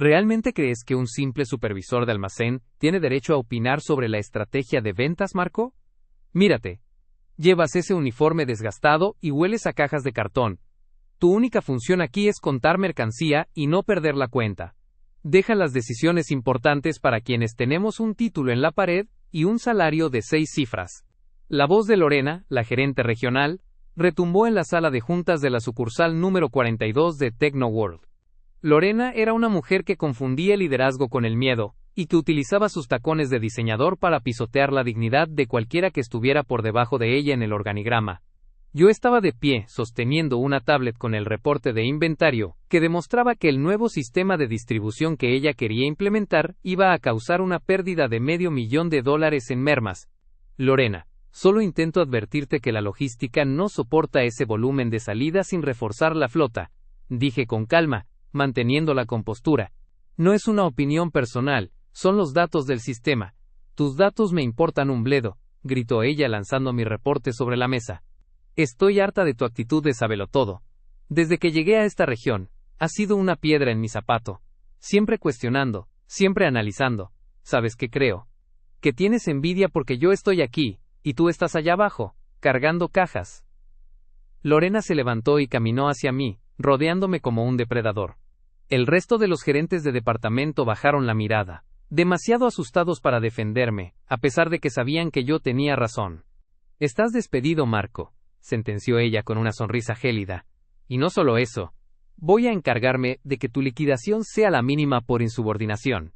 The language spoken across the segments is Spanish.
¿Realmente crees que un simple supervisor de almacén tiene derecho a opinar sobre la estrategia de ventas, Marco? Mírate. Llevas ese uniforme desgastado y hueles a cajas de cartón. Tu única función aquí es contar mercancía y no perder la cuenta. Deja las decisiones importantes para quienes tenemos un título en la pared y un salario de 6 cifras. La voz de Lorena, la gerente regional, retumbó en la sala de juntas de la sucursal número 42 de Technoworld. Lorena era una mujer que confundía el liderazgo con el miedo, y que utilizaba sus tacones de diseñador para pisotear la dignidad de cualquiera que estuviera por debajo de ella en el organigrama. Yo estaba de pie, sosteniendo una tablet con el reporte de inventario, que demostraba que el nuevo sistema de distribución que ella quería implementar iba a causar una pérdida de $500,000 en mermas. Lorena, solo intento advertirte que la logística no soporta ese volumen de salida sin reforzar la flota, dije con calma, manteniendo la compostura. No es una opinión personal, son los datos del sistema. Tus datos me importan un bledo, gritó ella lanzando mi reporte sobre la mesa. Estoy harta de tu actitud de sabelotodo. Desde que llegué a esta región, has sido una piedra en mi zapato. Siempre cuestionando, siempre analizando. ¿Sabes qué creo? Que tienes envidia porque yo estoy aquí, y tú estás allá abajo, cargando cajas. Lorena se levantó y caminó hacia mí, rodeándome como un depredador. El resto de los gerentes de departamento bajaron la mirada, demasiado asustados para defenderme, a pesar de que sabían que yo tenía razón. Estás despedido, Marco, sentenció ella con una sonrisa gélida. Y no solo eso, voy a encargarme de que tu liquidación sea la mínima por insubordinación.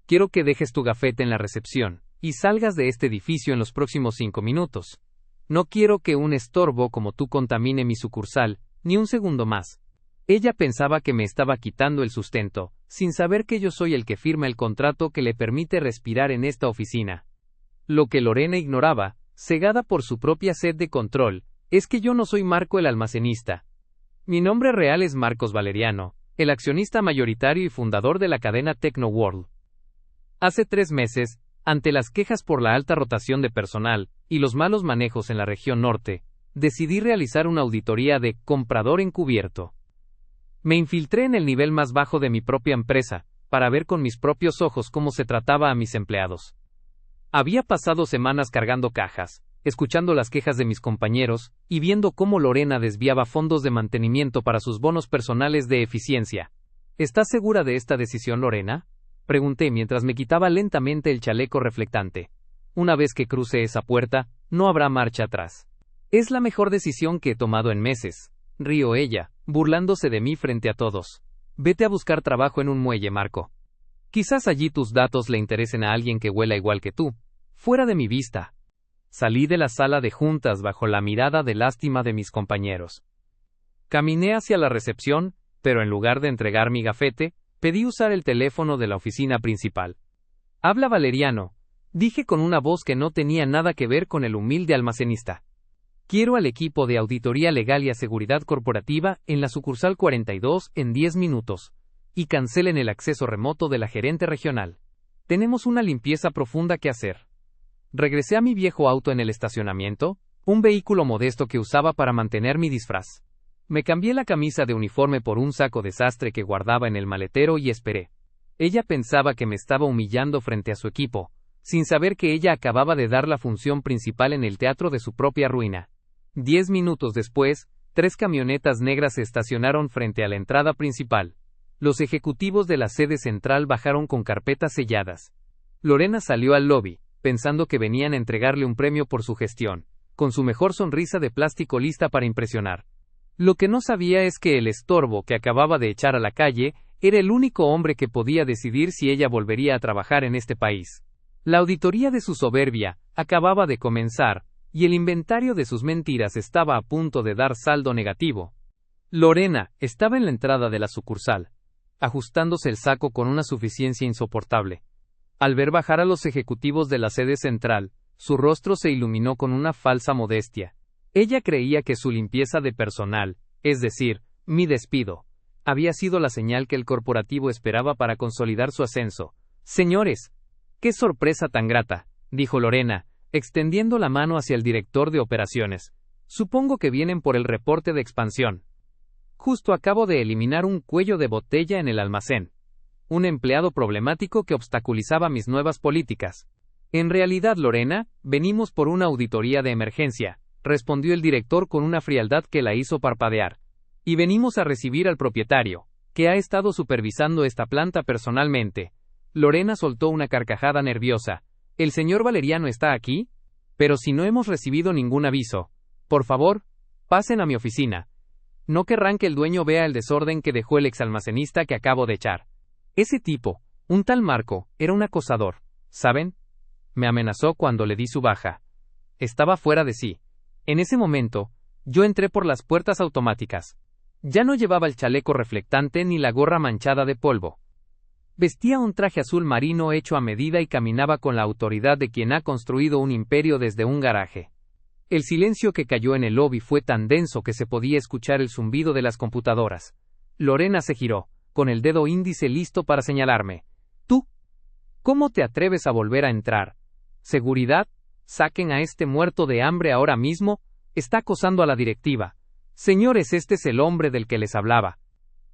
Quiero que dejes tu gafete en la recepción, y salgas de este edificio en los próximos 5 minutos. No quiero que un estorbo como tú contamine mi sucursal, ni un segundo más. Ella pensaba que me estaba quitando el sustento, sin saber que yo soy el que firma el contrato que le permite respirar en esta oficina. Lo que Lorena ignoraba, cegada por su propia sed de control, es que yo no soy Marco el almacenista. Mi nombre real es Marcos Valeriano, el accionista mayoritario y fundador de la cadena Technoworld. Hace 3 meses, ante las quejas por la alta rotación de personal y los malos manejos en la región norte, decidí realizar una auditoría de comprador encubierto. Me infiltré en el nivel más bajo de mi propia empresa, para ver con mis propios ojos cómo se trataba a mis empleados. Había pasado semanas cargando cajas, escuchando las quejas de mis compañeros, y viendo cómo Lorena desviaba fondos de mantenimiento para sus bonos personales de eficiencia. ¿Estás segura de esta decisión, Lorena?, pregunté mientras me quitaba lentamente el chaleco reflectante. Una vez que cruce esa puerta, no habrá marcha atrás. Es la mejor decisión que he tomado en meses, rió ella, burlándose de mí frente a todos. Vete a buscar trabajo en un muelle, Marco. Quizás allí tus datos le interesen a alguien que huela igual que tú. Fuera de mi vista. Salí de la sala de juntas bajo la mirada de lástima de mis compañeros. Caminé hacia la recepción, pero en lugar de entregar mi gafete, pedí usar el teléfono de la oficina principal. Habla Valeriano, dije con una voz que no tenía nada que ver con el humilde almacenista. Quiero al equipo de auditoría legal y a seguridad corporativa en la sucursal 42 en 10 minutos, y cancelen el acceso remoto de la gerente regional. Tenemos una limpieza profunda que hacer. Regresé a mi viejo auto en el estacionamiento, un vehículo modesto que usaba para mantener mi disfraz. Me cambié la camisa de uniforme por un saco de sastre que guardaba en el maletero y esperé. Ella pensaba que me estaba humillando frente a su equipo, sin saber que ella acababa de dar la función principal en el teatro de su propia ruina. 10 minutos después, 3 camionetas negras se estacionaron frente a la entrada principal. Los ejecutivos de la sede central bajaron con carpetas selladas. Lorena salió al lobby, pensando que venían a entregarle un premio por su gestión, con su mejor sonrisa de plástico lista para impresionar. Lo que no sabía es que el estorbo que acababa de echar a la calle era el único hombre que podía decidir si ella volvería a trabajar en este país. La auditoría de su soberbia acababa de comenzar, y el inventario de sus mentiras estaba a punto de dar saldo negativo. Lorena estaba en la entrada de la sucursal, ajustándose el saco con una suficiencia insoportable. Al ver bajar a los ejecutivos de la sede central, su rostro se iluminó con una falsa modestia. Ella creía que su limpieza de personal, es decir, mi despido, había sido la señal que el corporativo esperaba para consolidar su ascenso. Señores, ¡qué sorpresa tan grata!, dijo Lorena, extendiendo la mano hacia el director de operaciones. Supongo que vienen por el reporte de expansión. Justo acabo de eliminar un cuello de botella en el almacén. un empleado problemático que obstaculizaba mis nuevas políticas. En realidad, Lorena, venimos por una auditoría de emergencia, respondió el director con una frialdad que la hizo parpadear. Y venimos a recibir al propietario, que ha estado supervisando esta planta personalmente. Lorena soltó una carcajada nerviosa. ¿El señor Valeriano está aquí? Pero si no hemos recibido ningún aviso. Por favor, pasen a mi oficina. No querrán que el dueño vea el desorden que dejó el exalmacenista que acabo de echar. Ese tipo, un tal Marco, era un acosador, ¿saben? Me amenazó cuando le di su baja. Estaba fuera de sí. En ese momento, yo entré por las puertas automáticas. Ya no llevaba el chaleco reflectante ni la gorra manchada de polvo. Vestía un traje azul marino hecho a medida y caminaba con la autoridad de quien ha construido un imperio desde un garaje. El silencio que cayó en el lobby fue tan denso que se podía escuchar el zumbido de las computadoras. Lorena se giró, con el dedo índice listo para señalarme. ¿Tú? ¿Cómo te atreves a volver a entrar? ¿Seguridad? Saquen a este muerto de hambre ahora mismo. Está acosando a la directiva. Señores, este es el hombre del que les hablaba.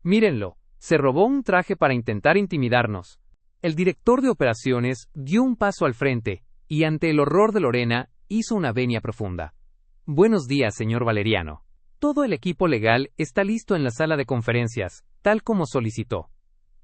Mírenlo, se robó un traje para intentar intimidarnos. El director de operaciones dio un paso al frente, y ante el horror de Lorena, hizo una venia profunda. Buenos días, señor Valeriano. Todo el equipo legal está listo en la sala de conferencias, tal como solicitó.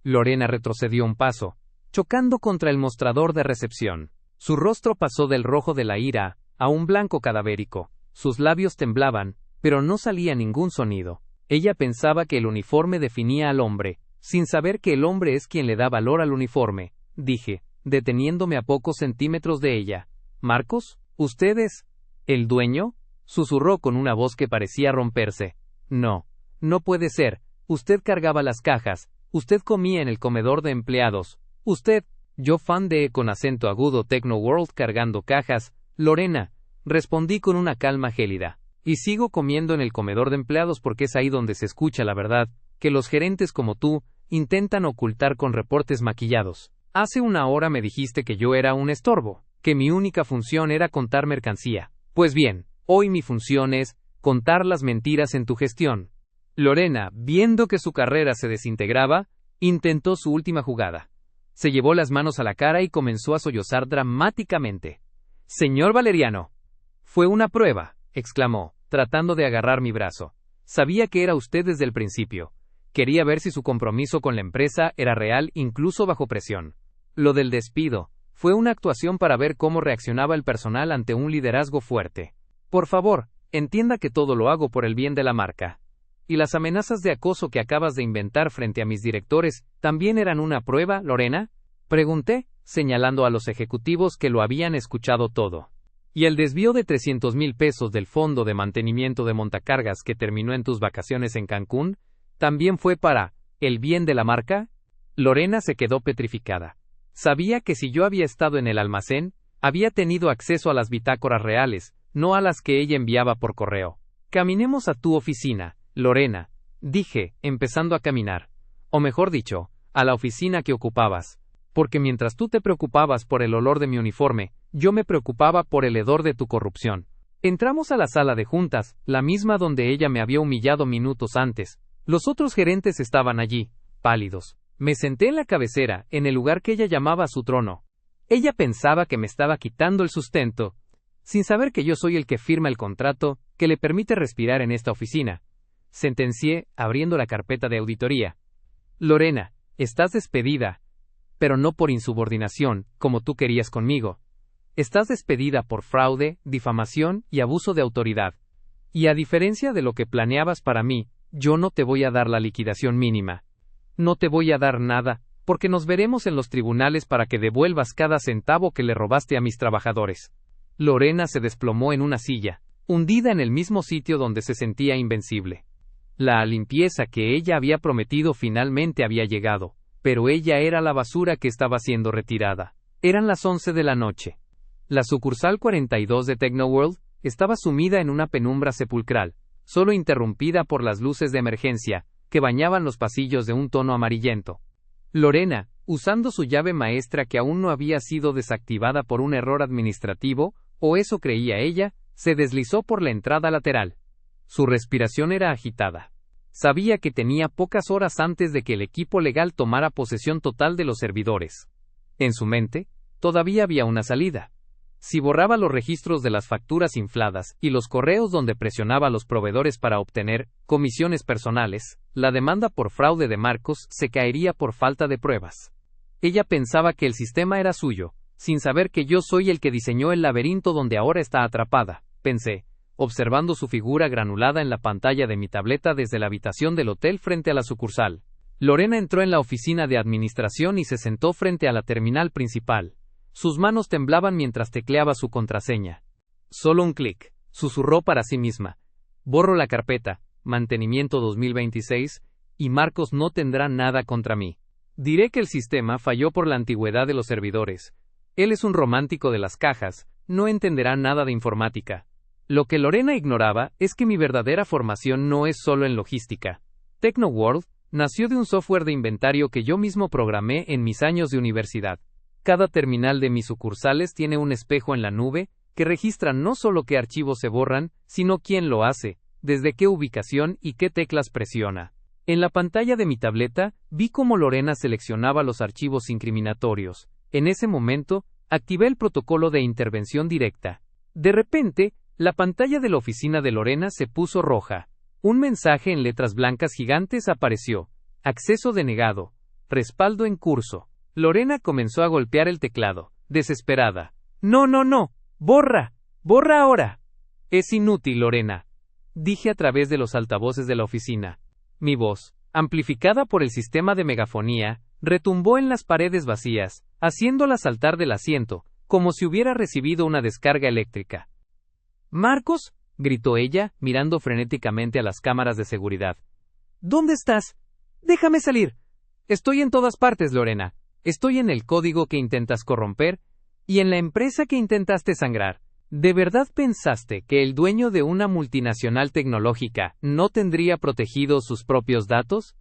Lorena retrocedió un paso, chocando contra el mostrador de recepción. Su rostro pasó del rojo de la ira a un blanco cadavérico. Sus labios temblaban, pero no salía ningún sonido. Ella pensaba que el uniforme definía al hombre, sin saber que el hombre es quien le da valor al uniforme, dije, deteniéndome a pocos centímetros de ella. ¿Marcos? ¿Usted es el dueño? Susurró con una voz que parecía romperse. No, no puede ser. Usted cargaba las cajas, usted comía en el comedor de empleados, usted, yo fan de con acento agudo Techno World cargando cajas, Lorena, respondí con una calma gélida. Y sigo comiendo en el comedor de empleados porque es ahí donde se escucha la verdad, que los gerentes como tú, intentan ocultar con reportes maquillados. Hace una hora me dijiste que yo era un estorbo, que mi única función era contar mercancía. Pues bien, hoy mi función es contar las mentiras en tu gestión. Lorena, viendo que su carrera se desintegraba, intentó su última jugada. Se llevó las manos a la cara y comenzó a sollozar dramáticamente. Señor Valeriano. Fue una prueba, exclamó, tratando de agarrar mi brazo. Sabía que era usted desde el principio. Quería ver si su compromiso con la empresa era real incluso bajo presión. Lo del despido fue una actuación para ver cómo reaccionaba el personal ante un liderazgo fuerte. Por favor, entienda que todo lo hago por el bien de la marca. ¿Y las amenazas de acoso que acabas de inventar frente a mis directores también eran una prueba, Lorena? Pregunté, señalando a los ejecutivos que lo habían escuchado todo. ¿Y el desvío de 300,000 pesos del fondo de mantenimiento de montacargas que terminó en tus vacaciones en Cancún, también fue para el bien de la marca? Lorena se quedó petrificada. Sabía que si yo había estado en el almacén, había tenido acceso a las bitácoras reales, no a las que ella enviaba por correo. Caminemos a tu oficina, Lorena, dije, empezando a caminar. O mejor dicho, a la oficina que ocupabas. Porque mientras tú te preocupabas por el olor de mi uniforme, yo me preocupaba por el hedor de tu corrupción. Entramos a la sala de juntas, la misma donde ella me había humillado minutos antes. Los otros gerentes estaban allí, pálidos. Me senté en la cabecera, en el lugar que ella llamaba su trono. Ella pensaba que me estaba quitando el sustento, sin saber que yo soy el que firma el contrato que le permite respirar en esta oficina. Sentencié, abriendo la carpeta de auditoría. Lorena, estás despedida, pero no por insubordinación, como tú querías conmigo. Estás despedida por fraude, difamación y abuso de autoridad. Y a diferencia de lo que planeabas para mí, yo no te voy a dar la liquidación mínima. No te voy a dar nada, porque nos veremos en los tribunales para que devuelvas cada centavo que le robaste a mis trabajadores. Lorena se desplomó en una silla, hundida en el mismo sitio donde se sentía invencible. La limpieza que ella había prometido finalmente había llegado, pero ella era la basura que estaba siendo retirada. Eran las 11 de la noche. La sucursal 42 de Technoworld estaba sumida en una penumbra sepulcral, solo interrumpida por las luces de emergencia, que bañaban los pasillos de un tono amarillento. Lorena, usando su llave maestra que aún no había sido desactivada por un error administrativo, o eso creía ella, se deslizó por la entrada lateral. Su respiración era agitada. Sabía que tenía pocas horas antes de que el equipo legal tomara posesión total de los servidores. En su mente, todavía había una salida. Si borraba los registros de las facturas infladas y los correos donde presionaba a los proveedores para obtener comisiones personales, la demanda por fraude de Marcos se caería por falta de pruebas. Ella pensaba que el sistema era suyo, sin saber que yo soy el que diseñó el laberinto donde ahora está atrapada, pensé, observando su figura granulada en la pantalla de mi tableta desde la habitación del hotel frente a la sucursal. Lorena entró en la oficina de administración y se sentó frente a la terminal principal. Sus manos temblaban mientras tecleaba su contraseña. Solo un clic, susurró para sí misma. Borro la carpeta, mantenimiento 2026, y Marcos no tendrá nada contra mí. Diré que el sistema falló por la antigüedad de los servidores. Él es un romántico de las cajas, no entenderá nada de informática. Lo que Lorena ignoraba es que mi verdadera formación no es solo en logística. TechnoWorld nació de un software de inventario que yo mismo programé en mis años de universidad. Cada terminal de mis sucursales tiene un espejo en la nube, que registra no solo qué archivos se borran, sino quién lo hace, desde qué ubicación y qué teclas presiona. En la pantalla de mi tableta, vi cómo Lorena seleccionaba los archivos incriminatorios. En ese momento, activé el protocolo de intervención directa. De repente, la pantalla de la oficina de Lorena se puso roja. Un mensaje en letras blancas gigantes apareció. Acceso denegado. Respaldo en curso. Lorena comenzó a golpear el teclado, desesperada. No, no, no. Borra. Borra ahora. Es inútil, Lorena, dije a través de los altavoces de la oficina. Mi voz, amplificada por el sistema de megafonía, retumbó en las paredes vacías, haciéndola saltar del asiento, como si hubiera recibido una descarga eléctrica. Marcos, gritó ella, mirando frenéticamente a las cámaras de seguridad. ¿Dónde estás? Déjame salir. Estoy en todas partes, Lorena. Estoy en el código que intentas corromper, y en la empresa que intentaste sangrar. ¿De verdad pensaste que el dueño de una multinacional tecnológica no tendría protegidos sus propios datos?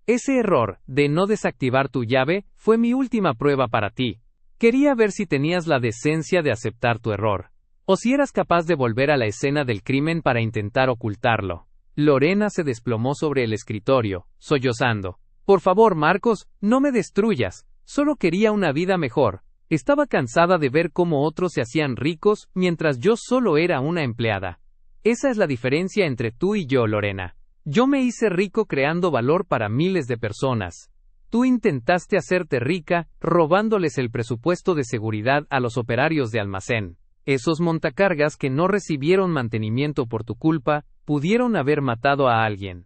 Ese error de no desactivar tu llave fue mi última prueba para ti. Quería ver si tenías la decencia de aceptar tu error, o si eras capaz de volver a la escena del crimen para intentar ocultarlo. Lorena se desplomó sobre el escritorio, sollozando. Por favor, Marcos, no me destruyas. Solo quería una vida mejor. Estaba cansada de ver cómo otros se hacían ricos mientras yo solo era una empleada. Esa es la diferencia entre tú y yo, Lorena. Yo me hice rico creando valor para miles de personas. Tú intentaste hacerte rica robándoles el presupuesto de seguridad a los operarios de almacén. Esos montacargas que no recibieron mantenimiento por tu culpa pudieron haber matado a alguien.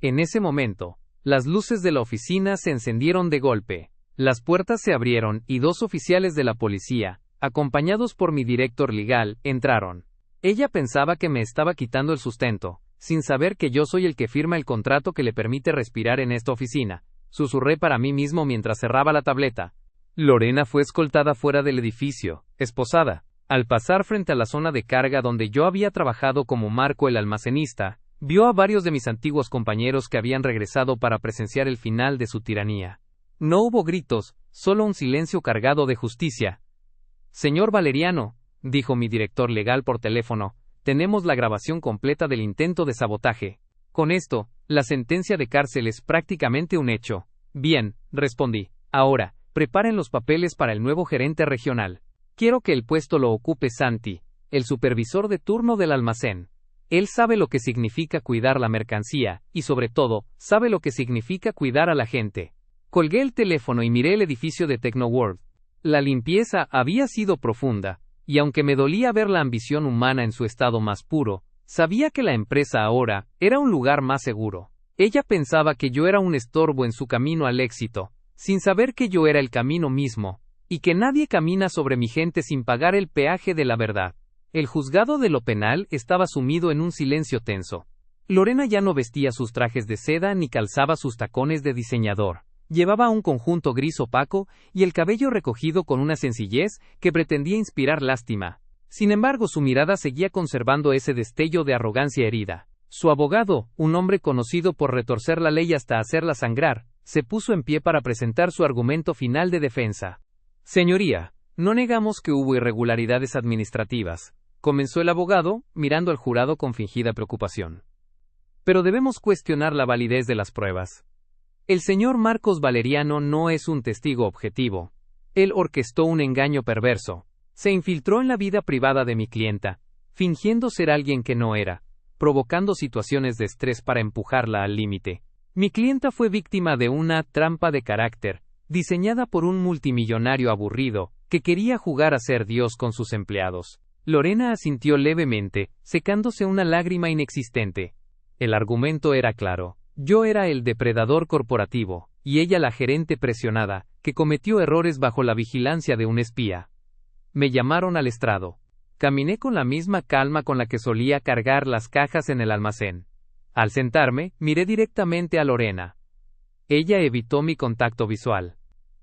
En ese momento, las luces de la oficina se encendieron de golpe. Las puertas se abrieron y dos oficiales de la policía, acompañados por mi director legal, entraron. Ella pensaba que me estaba quitando el sustento, sin saber que yo soy el que firma el contrato que le permite respirar en esta oficina. Susurré para mí mismo mientras cerraba la tableta. Lorena fue escoltada fuera del edificio, esposada. Al pasar frente a la zona de carga donde yo había trabajado como Marco el almacenista, vio a varios de mis antiguos compañeros que habían regresado para presenciar el final de su tiranía. No hubo gritos, solo un silencio cargado de justicia. Señor Valeriano, dijo mi director legal por teléfono, tenemos la grabación completa del intento de sabotaje. Con esto, la sentencia de cárcel es prácticamente un hecho. Bien, respondí. Ahora, preparen los papeles para el nuevo gerente regional. Quiero que el puesto lo ocupe Santi, el supervisor de turno del almacén. Él sabe lo que significa cuidar la mercancía, y sobre todo, sabe lo que significa cuidar a la gente. Colgué el teléfono y miré el edificio de TechnoWorld. La limpieza había sido profunda, y aunque me dolía ver la ambición humana en su estado más puro, sabía que la empresa ahora era un lugar más seguro. Ella pensaba que yo era un estorbo en su camino al éxito, sin saber que yo era el camino mismo, y que nadie camina sobre mi gente sin pagar el peaje de la verdad. El juzgado de lo penal estaba sumido en un silencio tenso. Lorena ya no vestía sus trajes de seda ni calzaba sus tacones de diseñador. Llevaba un conjunto gris opaco y el cabello recogido con una sencillez que pretendía inspirar lástima. Sin embargo, su mirada seguía conservando ese destello de arrogancia herida. Su abogado, un hombre conocido por retorcer la ley hasta hacerla sangrar, se puso en pie para presentar su argumento final de defensa. Señoría, no negamos que hubo irregularidades administrativas, comenzó el abogado, mirando al jurado con fingida preocupación. Pero debemos cuestionar la validez de las pruebas. El señor Marcos Valeriano no es un testigo objetivo. Él orquestó un engaño perverso. Se infiltró en la vida privada de mi clienta, fingiendo ser alguien que no era, provocando situaciones de estrés para empujarla al límite. Mi clienta fue víctima de una trampa de carácter, diseñada por un multimillonario aburrido, que quería jugar a ser Dios con sus empleados. Lorena asintió levemente, secándose una lágrima inexistente. El argumento era claro. Yo era el depredador corporativo, y ella la gerente presionada, que cometió errores bajo la vigilancia de un espía. Me llamaron al estrado. Caminé con la misma calma con la que solía cargar las cajas en el almacén. Al sentarme, miré directamente a Lorena. Ella evitó mi contacto visual.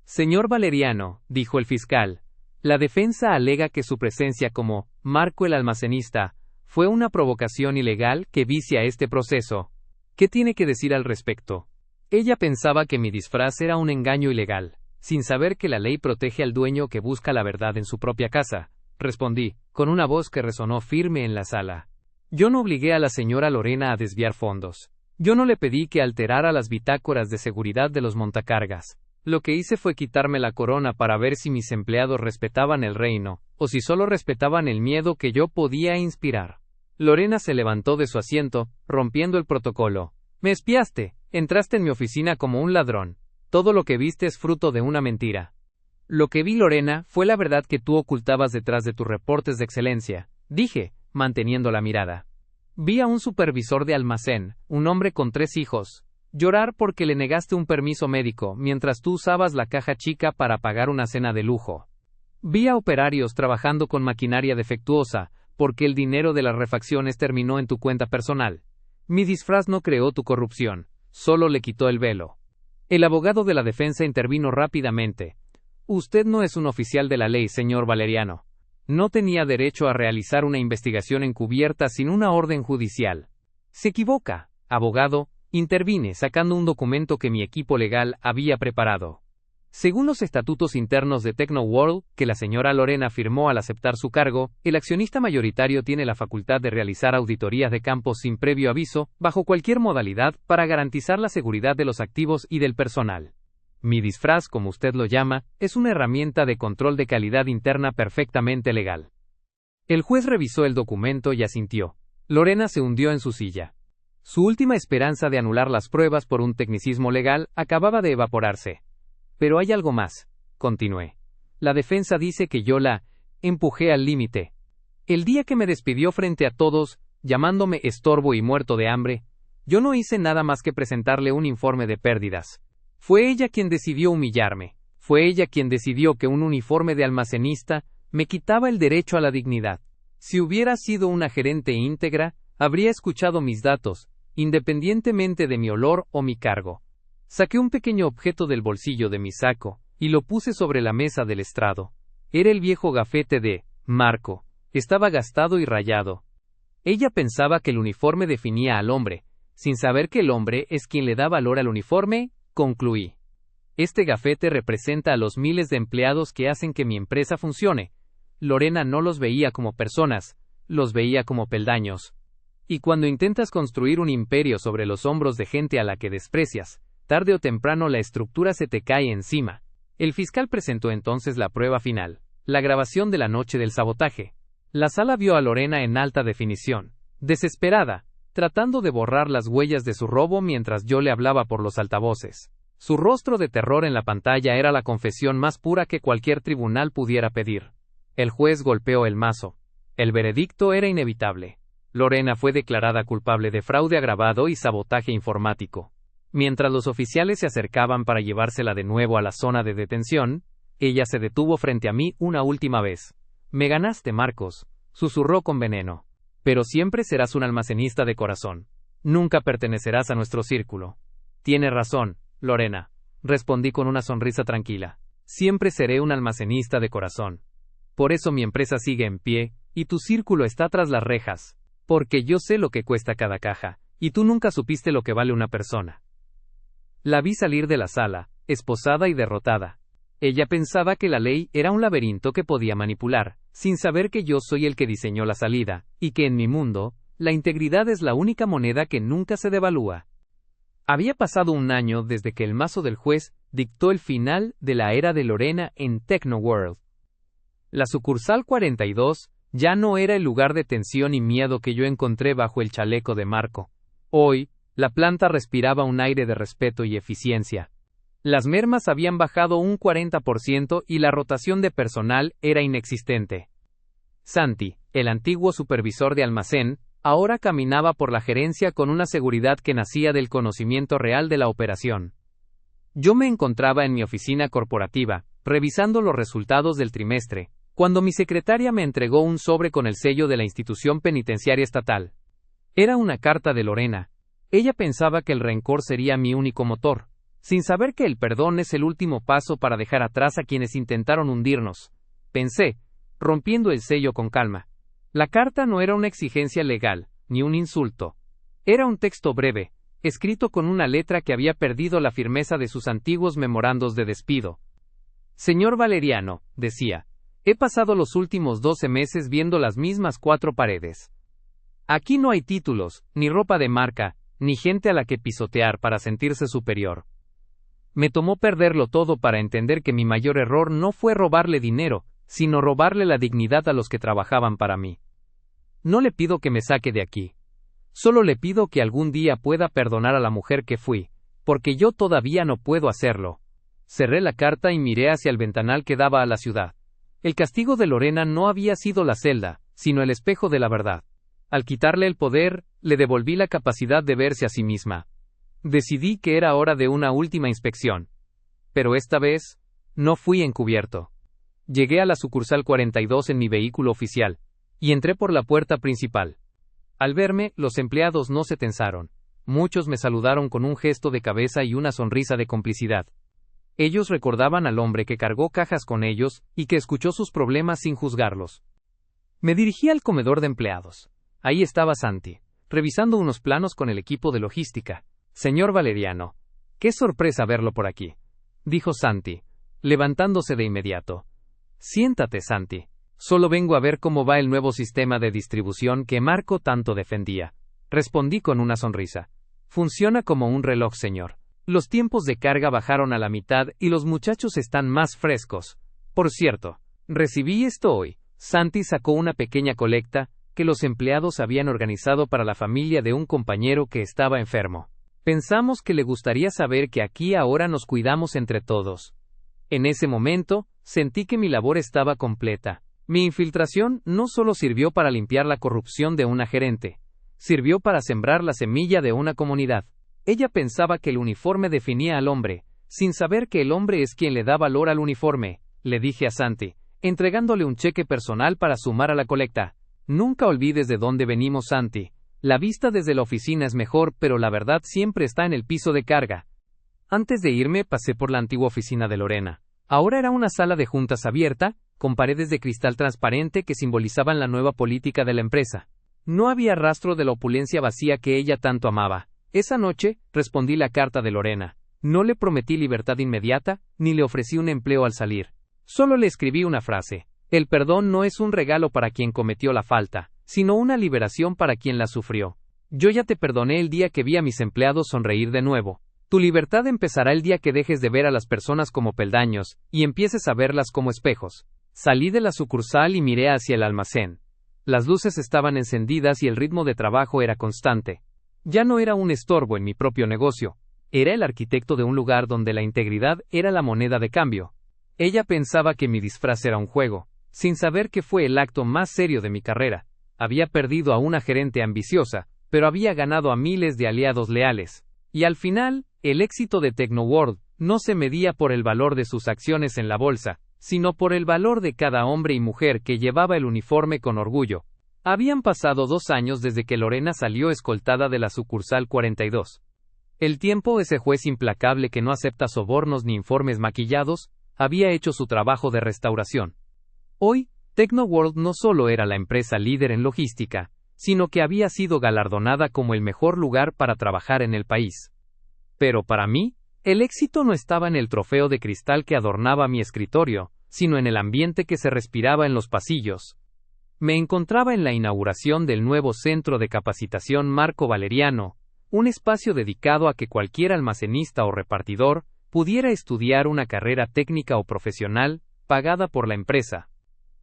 Señor Valeriano, dijo el fiscal, la defensa alega que su presencia como Marco el almacenista fue una provocación ilegal que vicia este proceso. ¿Qué tiene que decir al respecto? Ella pensaba que mi disfraz era un engaño ilegal, sin saber que la ley protege al dueño que busca la verdad en su propia casa, respondí, con una voz que resonó firme en la sala. Yo no obligué a la señora Lorena a desviar fondos. Yo no le pedí que alterara las bitácoras de seguridad de los montacargas. Lo que hice fue quitarme la corona para ver si mis empleados respetaban el reino, o si solo respetaban el miedo que yo podía inspirar. Lorena se levantó de su asiento, rompiendo el protocolo. Me espiaste, entraste en mi oficina como un ladrón. Todo lo que viste es fruto de una mentira. Lo que vi, Lorena, fue la verdad que tú ocultabas detrás de tus reportes de excelencia, dije, manteniendo la mirada. Vi a un supervisor de almacén, un hombre con 3 hijos, llorar porque le negaste un permiso médico mientras tú usabas la caja chica para pagar una cena de lujo. Vi a operarios trabajando con maquinaria defectuosa, porque el dinero de las refacciones terminó en tu cuenta personal. Mi disfraz no creó tu corrupción, solo le quitó el velo. El abogado de la defensa intervino rápidamente. Usted no es un oficial de la ley, señor Valeriano. No tenía derecho a realizar una investigación encubierta sin una orden judicial. Se equivoca, abogado, intervine sacando un documento que mi equipo legal había preparado. Según los estatutos internos de Technoworld, que la señora Lorena firmó al aceptar su cargo, el accionista mayoritario tiene la facultad de realizar auditorías de campo sin previo aviso, bajo cualquier modalidad, para garantizar la seguridad de los activos y del personal. Mi disfraz, como usted lo llama, es una herramienta de control de calidad interna perfectamente legal. El juez revisó el documento y asintió. Lorena se hundió en su silla. Su última esperanza de anular las pruebas por un tecnicismo legal acababa de evaporarse. Pero hay algo más, continué. La defensa dice que yo la empujé al límite. El día que me despidió frente a todos, llamándome estorbo y muerto de hambre, yo no hice nada más que presentarle un informe de pérdidas. Fue ella quien decidió humillarme. Fue ella quien decidió que un uniforme de almacenista me quitaba el derecho a la dignidad. Si hubiera sido una gerente íntegra, habría escuchado mis datos, independientemente de mi olor o mi cargo. Saqué un pequeño objeto del bolsillo de mi saco, y lo puse sobre la mesa del estrado. Era el viejo gafete de Marco. Estaba gastado y rayado. Ella pensaba que el uniforme definía al hombre. Sin saber que el hombre es quien le da valor al uniforme, concluí. Este gafete representa a los miles de empleados que hacen que mi empresa funcione. Lorena no los veía como personas, los veía como peldaños. Y cuando intentas construir un imperio sobre los hombros de gente a la que desprecias, tarde o temprano la estructura se te cae encima. El fiscal presentó entonces la prueba final, la grabación de la noche del sabotaje. La sala vio a Lorena en alta definición, desesperada, tratando de borrar las huellas de su robo mientras yo le hablaba por los altavoces. Su rostro de terror en la pantalla era la confesión más pura que cualquier tribunal pudiera pedir. El juez golpeó el mazo. El veredicto era inevitable. Lorena fue declarada culpable de fraude agravado y sabotaje informático. Mientras los oficiales se acercaban para llevársela de nuevo a la zona de detención, ella se detuvo frente a mí una última vez. Me ganaste, Marcos, susurró con veneno. Pero siempre serás un almacenista de corazón. Nunca pertenecerás a nuestro círculo. Tienes razón, Lorena, respondí con una sonrisa tranquila. Siempre seré un almacenista de corazón. Por eso mi empresa sigue en pie, y tu círculo está tras las rejas. Porque yo sé lo que cuesta cada caja, y tú nunca supiste lo que vale una persona. La vi salir de la sala, esposada y derrotada. Ella pensaba que la ley era un laberinto que podía manipular, sin saber que yo soy el que diseñó la salida, y que en mi mundo, la integridad es la única moneda que nunca se devalúa. Había pasado un año desde que el mazo del juez dictó el final de la era de Lorena en Technoworld. La sucursal 42 ya no era el lugar de tensión y miedo que yo encontré bajo el chaleco de Marco. Hoy, la planta respiraba un aire de respeto y eficiencia. Las mermas habían bajado un 40% y la rotación de personal era inexistente. Santi, el antiguo supervisor de almacén, ahora caminaba por la gerencia con una seguridad que nacía del conocimiento real de la operación. Yo me encontraba en mi oficina corporativa, revisando los resultados del trimestre, cuando mi secretaria me entregó un sobre con el sello de la institución penitenciaria estatal. Era una carta de Lorena. Ella pensaba que el rencor sería mi único motor, sin saber que el perdón es el último paso para dejar atrás a quienes intentaron hundirnos. Pensé, rompiendo el sello con calma. La carta no era una exigencia legal, ni un insulto. Era un texto breve, escrito con una letra que había perdido la firmeza de sus antiguos memorandos de despido. Señor Valeriano, decía, he pasado los últimos 12 meses viendo las mismas 4 paredes. Aquí no hay títulos, ni ropa de marca, ni gente a la que pisotear para sentirse superior. Me tomó perderlo todo para entender que mi mayor error no fue robarle dinero, sino robarle la dignidad a los que trabajaban para mí. No le pido que me saque de aquí. Solo le pido que algún día pueda perdonar a la mujer que fui, porque yo todavía no puedo hacerlo. Cerré la carta y miré hacia el ventanal que daba a la ciudad. El castigo de Lorena no había sido la celda, sino el espejo de la verdad. Al quitarle el poder, le devolví la capacidad de verse a sí misma. Decidí que era hora de una última inspección. Pero esta vez, no fui encubierto. Llegué a la sucursal 42 en mi vehículo oficial, y entré por la puerta principal. Al verme, los empleados no se tensaron. Muchos me saludaron con un gesto de cabeza y una sonrisa de complicidad. Ellos recordaban al hombre que cargó cajas con ellos y que escuchó sus problemas sin juzgarlos. Me dirigí al comedor de empleados. Ahí estaba Santi, revisando unos planos con el equipo de logística. Señor Valeriano, qué sorpresa verlo por aquí, dijo Santi, levantándose de inmediato. Siéntate, Santi. Solo vengo a ver cómo va el nuevo sistema de distribución que Marco tanto defendía. Respondí con una sonrisa. Funciona como un reloj, señor. Los tiempos de carga bajaron a la mitad y los muchachos están más frescos. Por cierto, recibí esto hoy. Santi sacó una pequeña colecta que los empleados habían organizado para la familia de un compañero que estaba enfermo. Pensamos que le gustaría saber que aquí ahora nos cuidamos entre todos. En ese momento, sentí que mi labor estaba completa. Mi infiltración no solo sirvió para limpiar la corrupción de una gerente, sirvió para sembrar la semilla de una comunidad. Ella pensaba que el uniforme definía al hombre, sin saber que el hombre es quien le da valor al uniforme, le dije a Santi, entregándole un cheque personal para sumar a la colecta. Nunca olvides de dónde venimos, Santi. La vista desde la oficina es mejor, pero la verdad siempre está en el piso de carga. Antes de irme pasé por la antigua oficina de Lorena. Ahora era una sala de juntas abierta, con paredes de cristal transparente que simbolizaban la nueva política de la empresa. No había rastro de la opulencia vacía que ella tanto amaba. Esa noche, respondí la carta de Lorena. No le prometí libertad inmediata, ni le ofrecí un empleo al salir. Solo le escribí una frase. El perdón no es un regalo para quien cometió la falta, sino una liberación para quien la sufrió. Yo ya te perdoné el día que vi a mis empleados sonreír de nuevo. Tu libertad empezará el día que dejes de ver a las personas como peldaños, y empieces a verlas como espejos. Salí de la sucursal y miré hacia el almacén. Las luces estaban encendidas y el ritmo de trabajo era constante. Ya no era un estorbo en mi propio negocio. Era el arquitecto de un lugar donde la integridad era la moneda de cambio. Ella pensaba que mi disfraz era un juego, sin saber que fue el acto más serio de mi carrera. Había perdido a una gerente ambiciosa, pero había ganado a miles de aliados leales. Y al final, el éxito de Technoworld no se medía por el valor de sus acciones en la bolsa, sino por el valor de cada hombre y mujer que llevaba el uniforme con orgullo. Habían pasado 2 años desde que Lorena salió escoltada de la sucursal 42. El tiempo, ese juez implacable que no acepta sobornos ni informes maquillados, había hecho su trabajo de restauración. Hoy, Technoworld no solo era la empresa líder en logística, sino que había sido galardonada como el mejor lugar para trabajar en el país. Pero para mí, el éxito no estaba en el trofeo de cristal que adornaba mi escritorio, sino en el ambiente que se respiraba en los pasillos. Me encontraba en la inauguración del nuevo Centro de Capacitación Marco Valeriano, un espacio dedicado a que cualquier almacenista o repartidor pudiera estudiar una carrera técnica o profesional, pagada por la empresa.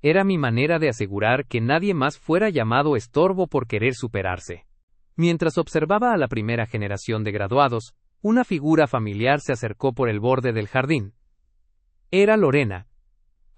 Era mi manera de asegurar que nadie más fuera llamado estorbo por querer superarse. Mientras observaba a la primera generación de graduados, una figura familiar se acercó por el borde del jardín. Era Lorena.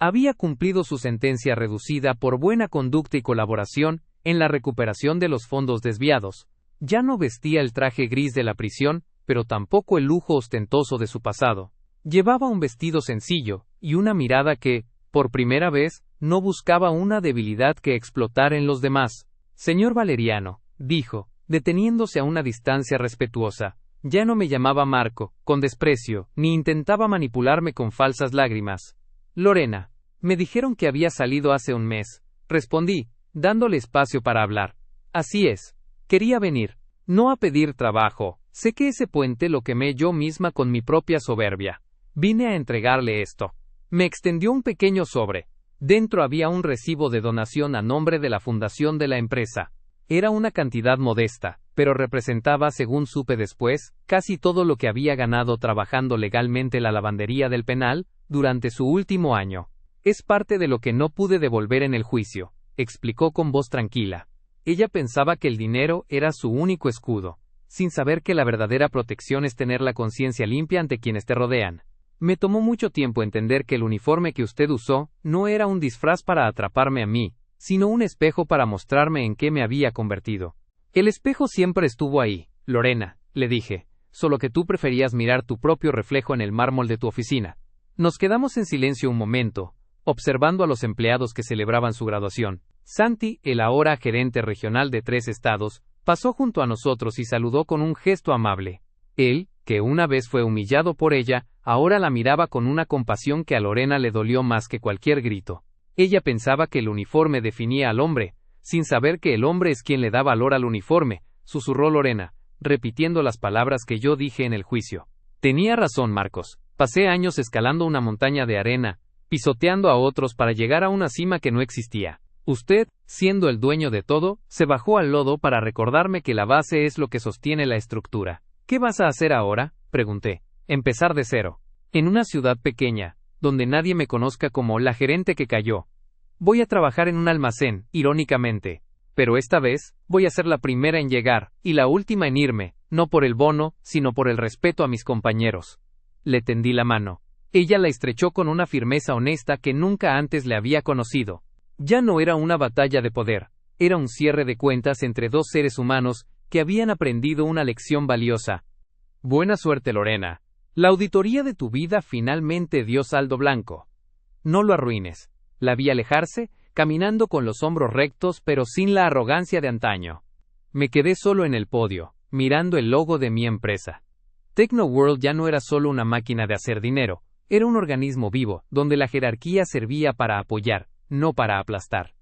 Había cumplido su sentencia reducida por buena conducta y colaboración en la recuperación de los fondos desviados. Ya no vestía el traje gris de la prisión, pero tampoco el lujo ostentoso de su pasado. Llevaba un vestido sencillo y una mirada que, por primera vez, no buscaba una debilidad que explotar en los demás. Señor Valeriano, dijo, deteniéndose a una distancia respetuosa. Ya no me llamaba Marco, con desprecio, ni intentaba manipularme con falsas lágrimas. Lorena, me dijeron que había salido hace un mes, respondí, dándole espacio para hablar. Así es. Quería venir, no a pedir trabajo. Sé que ese puente lo quemé yo misma con mi propia soberbia. Vine a entregarle esto. Me extendió un pequeño sobre. Dentro había un recibo de donación a nombre de la fundación de la empresa. Era una cantidad modesta, pero representaba, según supe después, casi todo lo que había ganado trabajando legalmente la lavandería del penal durante su último año. Es parte de lo que no pude devolver en el juicio, explicó con voz tranquila. Ella pensaba que el dinero era su único escudo, sin saber que la verdadera protección es tener la conciencia limpia ante quienes te rodean. Me tomó mucho tiempo entender que el uniforme que usted usó no era un disfraz para atraparme a mí, sino un espejo para mostrarme en qué me había convertido. El espejo siempre estuvo ahí, Lorena, le dije, solo que tú preferías mirar tu propio reflejo en el mármol de tu oficina. Nos quedamos en silencio un momento, observando a los empleados que celebraban su graduación. Santi, el ahora gerente regional de 3 estados, pasó junto a nosotros y saludó con un gesto amable. Él, que una vez fue humillado por ella, ahora la miraba con una compasión que a Lorena le dolió más que cualquier grito. Ella pensaba que el uniforme definía al hombre, sin saber que el hombre es quien le da valor al uniforme, susurró Lorena, repitiendo las palabras que yo dije en el juicio. Tenía razón, Marcos. Pasé años escalando una montaña de arena, pisoteando a otros para llegar a una cima que no existía. Usted, siendo el dueño de todo, se bajó al lodo para recordarme que la base es lo que sostiene la estructura. ¿Qué vas a hacer ahora?, pregunté. Empezar de cero. En una ciudad pequeña, donde nadie me conozca como la gerente que cayó. Voy a trabajar en un almacén, irónicamente. Pero esta vez, voy a ser la primera en llegar, y la última en irme, no por el bono, sino por el respeto a mis compañeros. Le tendí la mano. Ella la estrechó con una firmeza honesta que nunca antes le había conocido. Ya no era una batalla de poder, era un cierre de cuentas entre dos seres humanos que habían aprendido una lección valiosa. Buena suerte, Lorena. La auditoría de tu vida finalmente dio saldo blanco. No lo arruines. La vi alejarse, caminando con los hombros rectos pero sin la arrogancia de antaño. Me quedé solo en el podio, mirando el logo de mi empresa. Technoworld ya no era solo una máquina de hacer dinero, era un organismo vivo, donde la jerarquía servía para apoyar, no para aplastar.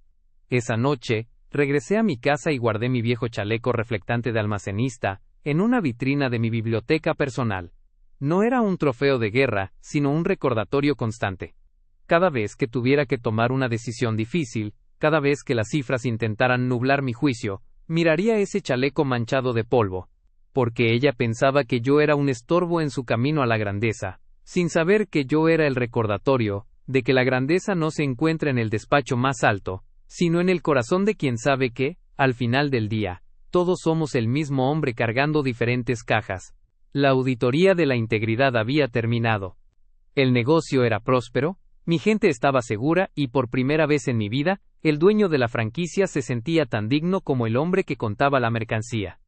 Esa noche, regresé a mi casa y guardé mi viejo chaleco reflectante de almacenista en una vitrina de mi biblioteca personal. No era un trofeo de guerra, sino un recordatorio constante. Cada vez que tuviera que tomar una decisión difícil, cada vez que las cifras intentaran nublar mi juicio, miraría ese chaleco manchado de polvo, porque ella pensaba que yo era un estorbo en su camino a la grandeza, sin saber que yo era el recordatorio de que la grandeza no se encuentra en el despacho más alto, sino en el corazón de quien sabe que, al final del día, todos somos el mismo hombre cargando diferentes cajas. La auditoría de la integridad había terminado. El negocio era próspero, mi gente estaba segura y por primera vez en mi vida, el dueño de la franquicia se sentía tan digno como el hombre que contaba la mercancía.